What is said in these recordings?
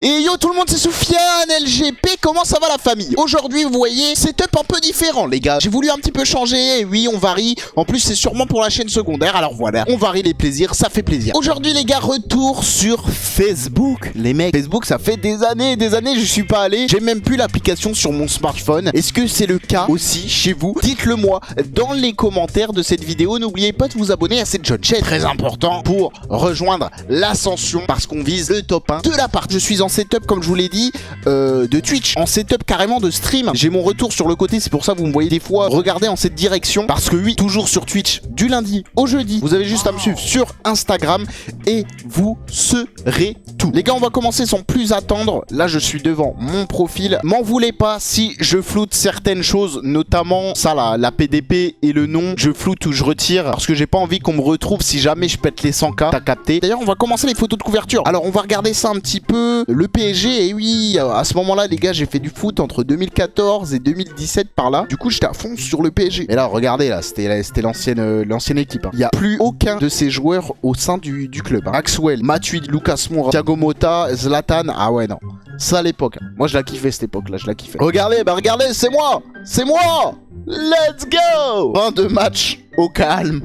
Et yo tout le monde, c'est Soufiane LGP, comment ça va la famille? Aujourd'hui vous voyez, setup un peu différent les gars. J'ai voulu un petit peu changer, et oui on varie. En plus c'est sûrement pour la chaîne secondaire, alors voilà, on varie les plaisirs, ça fait plaisir. Aujourd'hui les gars, retour sur Facebook. Les mecs, Facebook ça fait des années je suis pas allé. J'ai même plus l'application sur mon smartphone. Est-ce que c'est le cas aussi chez vous? Dites-le moi dans les commentaires de cette vidéo. N'oubliez pas de vous abonner à cette jeune chaîne, très important pour rejoindre l'ascension, parce qu'on vise le top 1 de la partie. Je suis en setup comme je vous l'ai dit de Twitch, en setup carrément de stream. J'ai mon retour sur le côté, c'est pour ça que vous me voyez des fois regarder en cette direction, parce que oui, toujours sur Twitch du lundi au jeudi. Vous avez juste à me suivre sur Instagram et vous serez tout. Les gars, on va commencer sans plus attendre. Là je suis devant mon profil, m'en voulez pas si je floute certaines choses, notamment ça là, la PDP et le nom, je floute ou je retire parce que j'ai pas envie qu'on me retrouve si jamais je pète les 100K, t'as capté. D'ailleurs on va commencer les photos de couverture. Alors on va regarder ça un petit peu. Le PSG, et oui, à ce moment-là, les gars, j'ai fait du foot entre 2014 et 2017 par là. Du coup, j'étais à fond sur le PSG. Et là, regardez, là, c'était l'ancienne équipe. Hein. Il n'y a plus aucun de ces joueurs au sein du club. Hein. Maxwell, Matuidi, Lucas Moura, Thiago Motta, Zlatan. Ah ouais, non. Ça à l'époque. Moi, je la kiffais cette époque-là, je la kiffais. Regardez, bah regardez, c'est moi. C'est moi. Let's go. 22 matchs au calme.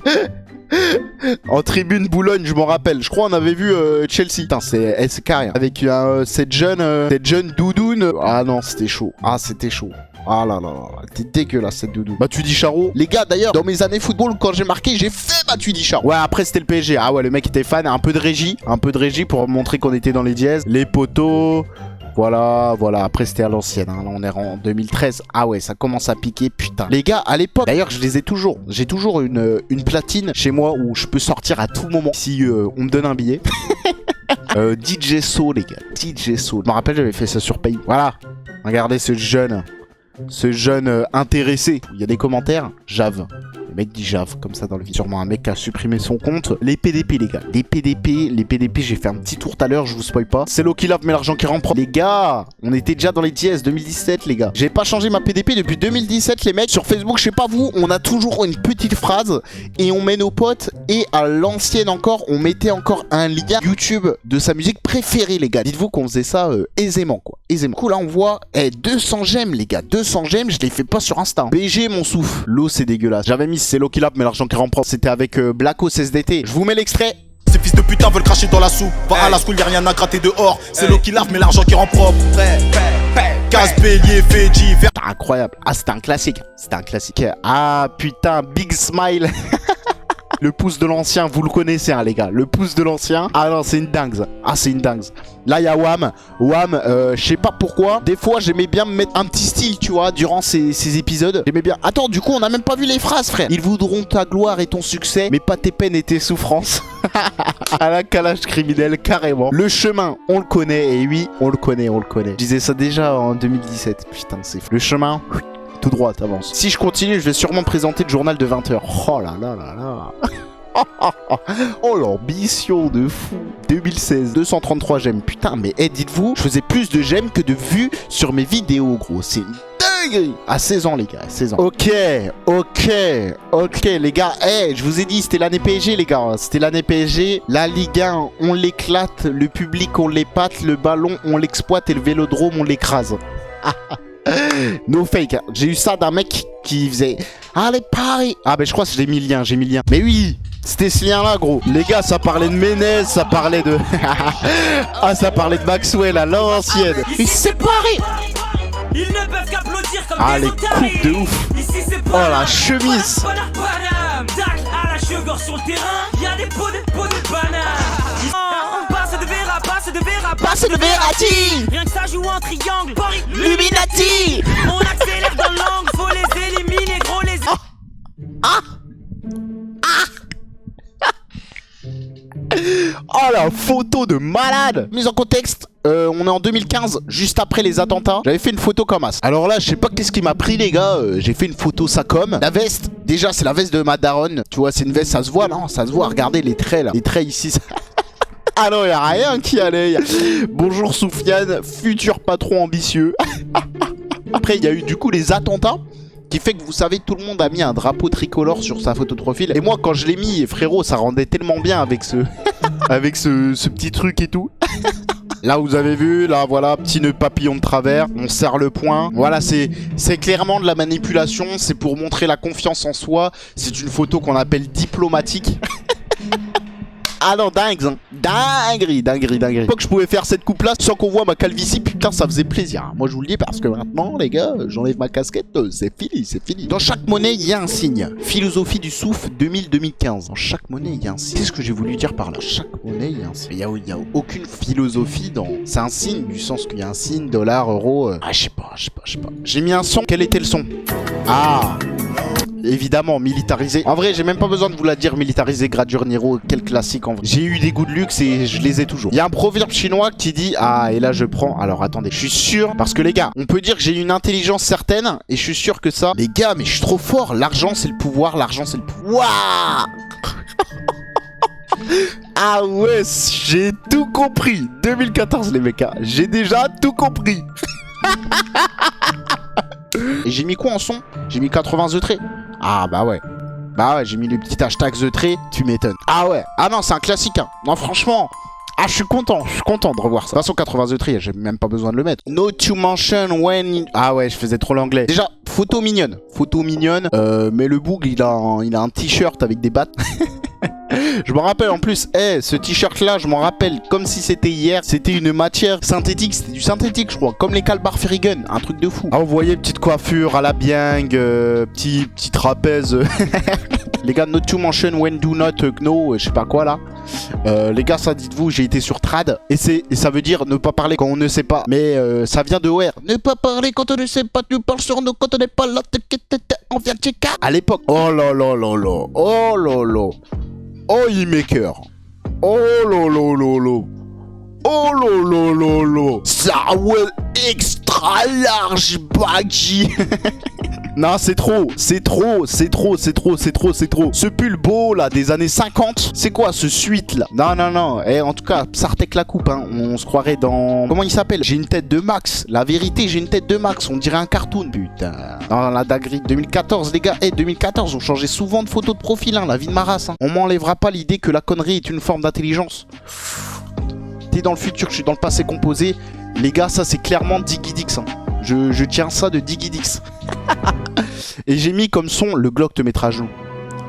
En tribune Boulogne, je m'en rappelle. Je crois on avait vu Chelsea. Putain, c'est carré. Avec cette jeune doudoune. Ah non, c'était chaud. Ah, c'était chaud. Ah là là là, t'es dégueulasse cette doudoune. Matuidi Charo. Les gars, d'ailleurs, dans mes années football, quand j'ai marqué, j'ai fait Matuidi Charo. Ouais, après c'était le PSG. Ah ouais, le mec était fan. Un peu de régie pour montrer qu'on était dans les dièses. Les poteaux. Voilà, après c'était à l'ancienne, hein. Là on est en 2013, ah ouais ça commence à piquer, putain. Les gars, à l'époque, d'ailleurs je les ai toujours, j'ai toujours une platine chez moi où je peux sortir à tout moment si on me donne un billet. DJ So les gars, DJ So, je me rappelle j'avais fait ça sur Pay. Voilà, regardez ce jeune intéressé. Il y a des commentaires, Jave. Le mec dit Jave, comme ça dans le vidéo. Sûrement un mec qui a supprimé son compte. Les PDP, les gars. Les PDP, j'ai fait un petit tour tout à l'heure, je vous spoil pas. C'est l'eau qui lave, mais l'argent qui rentre. Les gars, on était déjà dans les dièses 2017, les gars. J'ai pas changé ma PDP depuis 2017, les mecs. Sur Facebook, je sais pas vous, on a toujours une petite phrase et on met nos potes. Et à l'ancienne encore, on mettait encore un lien YouTube de sa musique préférée, les gars. Dites-vous qu'on faisait ça aisément, quoi. Aisément. Du coup, là, on voit 200 j'aime, les gars. 200 j'aime, je les fais pas sur Insta. BG, mon souffle. L'eau, c'est dégueulasse. J'avais mis c'est l'eau qui lave, mais l'argent qui remprend. C'était avec Blackos SDT. Je vous mets l'extrait. Ces fils de putain veulent cracher dans la soupe. Va à la school, y'a rien à gratter dehors. C'est l'eau qui lave, mais l'argent qui rend propre. Casse bélier, fait divers. Incroyable. Ah, c'était un classique. C'était un classique. Ah, putain, Big Smile. Le pouce de l'ancien, vous le connaissez, hein, les gars. Le pouce de l'ancien. Ah non, c'est une dingue. Ça. Ah, c'est une dingue. Là, il y a Wham. Wham, je sais pas pourquoi. Des fois, j'aimais bien me mettre un petit style, tu vois, durant ces épisodes. J'aimais bien. Attends, du coup, on a même pas vu les phrases, frère. Ils voudront ta gloire et ton succès, mais pas tes peines et tes souffrances. À la calage criminelle, carrément. Le chemin, on le connaît. Et oui, on le connaît. Je disais ça déjà en 2017. Putain, c'est fou. Le chemin... tout droit, t'avances. Si je continue, je vais sûrement présenter le journal de 20h. Oh là là là là. Oh l'ambition de fou. 2016, 233 j'aime. Putain, mais dites-vous, je faisais plus de j'aime que de vues sur mes vidéos, gros. C'est une dinguerie. À 16 ans, les gars, à 16 ans. Ok, les gars. Je vous ai dit, c'était l'année PSG, les gars. C'était l'année PSG. La Ligue 1, on l'éclate. Le public, on l'épate. Le ballon, on l'exploite. Et le vélodrome, on l'écrase. No fake, j'ai eu ça d'un mec qui faisait allez Paris. Ah ben je crois que j'ai mis le lien, Mais oui, c'était ce lien là gros. Les gars, ça parlait de Ménez, ça parlait de ah ça parlait de Maxwell à l'ancienne. Ici c'est Paris. Ils ne peuvent qu'applaudir comme ah des les coupes de ouf. Ici c'est oh la chemise. À la cheveux sur le terrain, il y a des pots de banane. On passe de Verratti. Rien que ça joue en triangle. Luminati. On accélère dans l'angle, faut les éliminer, gros les. Oh la photo de malade. Mise en contexte, on est en 2015, juste après les attentats. J'avais fait une photo comme as. Alors là, je sais pas qu'est-ce qui m'a pris les gars. J'ai fait une photo ça comme. La veste, déjà c'est la veste de ma daronne. Tu vois, c'est une veste, ça se voit, non? Ça se voit, regardez les traits là. Les traits ici, ça... Ah non, y'a rien qui allait. Bonjour Soufiane, futur patron ambitieux. Après, il y a eu du coup les attentats. Qui fait que vous savez, tout le monde a mis un drapeau tricolore sur sa photo de profil. Et moi, quand je l'ai mis, frérot, ça rendait tellement bien avec ce, avec ce petit truc et tout. Là, vous avez vu, là, voilà, petit nœud papillon de travers. On serre le poing. Voilà, c'est clairement de la manipulation. C'est pour montrer la confiance en soi. C'est une photo qu'on appelle diplomatique. Ah non, dingue, hein. Dinguerie. Pas que je pouvais faire cette coupe-là sans qu'on voit ma calvitie, putain, ça faisait plaisir. Moi, je vous le dis parce que maintenant, les gars, j'enlève ma casquette, c'est fini. Dans chaque monnaie, il y a un signe. Philosophie du souffle 2000-2015. Dans chaque monnaie, il y a un signe. C'est ce que j'ai voulu dire par là. Chaque monnaie, il y a un signe. Il y a aucune philosophie dans... C'est un signe, du sens qu'il y a un signe, dollar, euro... Ah, je sais pas. J'ai mis un son. Quel était le son? Ah, évidemment, militarisé. En vrai, j'ai même pas besoin de vous la dire, militarisé, gradure Niro, quel classique en vrai. J'ai eu des goûts de luxe et je les ai toujours. Il y a un proverbe chinois qui dit... Ah, et là je prends... Alors attendez, je suis sûr... Parce que les gars, on peut dire que j'ai une intelligence certaine et je suis sûr que ça... Les gars, mais je suis trop fort. L'argent, c'est le pouvoir. Pouvoir. Ah ouais, j'ai tout compris. 2014 les mecs, j'ai déjà tout compris. Et j'ai mis quoi en son? J'ai mis 80 The Trait. Ah bah ouais, j'ai mis le petit hashtag The Trait, tu m'étonnes. Ah ouais, ah non, c'est un classique, hein. Non, franchement, ah, je suis content de revoir ça. De toute façon, 80 The Trait, j'ai même pas besoin de le mettre. No to mention when... Ah ouais, je faisais trop l'anglais. Déjà, photo mignonne, mais le boug, il a un t-shirt avec des battes. Je m'en rappelle en plus, ce t-shirt là, je m'en rappelle comme si c'était hier. C'était une matière synthétique, c'était du synthétique je crois, comme les Calbar Ferrigan, un truc de fou. Ah, vous voyez, petite coiffure à la Bieng, petit trapèze. Les gars, not to mention when do not know, je sais pas quoi là. Les gars, ça dites-vous, j'ai été sur trad et ça veut dire ne pas parler quand on ne sait pas. Mais ça vient de OR. Ne pas parler quand on ne sait pas, tu parles sur nous quand on n'est pas là. On vient de checker. À l'époque. Oh là là là là. Oh là là. Oh, e-maker. Oh lolo. Oh lolo. Ça ouais, extra large baggy. Non, c'est trop. Ce pull beau là des années 50. C'est quoi ce suite là? Non. En tout cas, Psartek la coupe, hein. On se croirait dans... Comment il s'appelle? J'ai une tête de Max. La vérité, j'ai une tête de Max. On dirait un cartoon, putain. Dans la dinguerie 2014, les gars. 2014, on changeait souvent de photo de profil, hein. La vie de ma race, hein. On m'enlèvera pas l'idée que la connerie est une forme d'intelligence. T'es dans le futur, je suis dans le passé composé. Les gars, ça c'est clairement Diggy Dix, hein. Je tiens ça de Diggy Dix. Et j'ai mis comme son le Glock te mettra à genoux.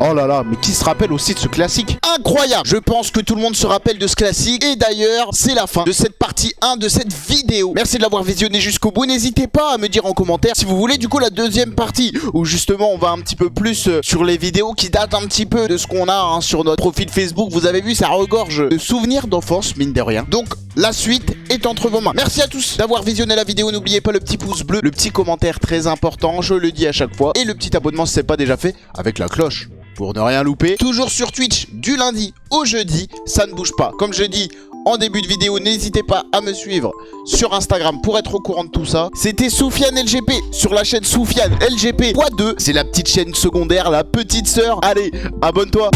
Oh là là, mais qui se rappelle aussi de ce classique? Incroyable! Je pense que tout le monde se rappelle de ce classique. Et d'ailleurs, c'est la fin de cette partie 1 de cette vidéo. Merci de l'avoir visionné jusqu'au bout. N'hésitez pas à me dire en commentaire si vous voulez du coup la deuxième partie, où justement on va un petit peu plus sur les vidéos qui datent un petit peu de ce qu'on a, hein, sur notre profil Facebook. Vous avez vu, ça regorge de souvenirs d'enfance, mine de rien. Donc la suite est entre vos mains. Merci à tous d'avoir visionné la vidéo. N'oubliez pas le petit pouce bleu, le petit commentaire très important, je le dis à chaque fois, et le petit abonnement si c'est pas déjà fait, avec la cloche pour ne rien louper. Toujours sur Twitch du lundi au jeudi, ça ne bouge pas. Comme je dis en début de vidéo, n'hésitez pas à me suivre sur Instagram pour être au courant de tout ça. C'était Soufiane LGP sur la chaîne Soufiane LGP x2. C'est la petite chaîne secondaire, la petite sœur. Allez, abonne-toi.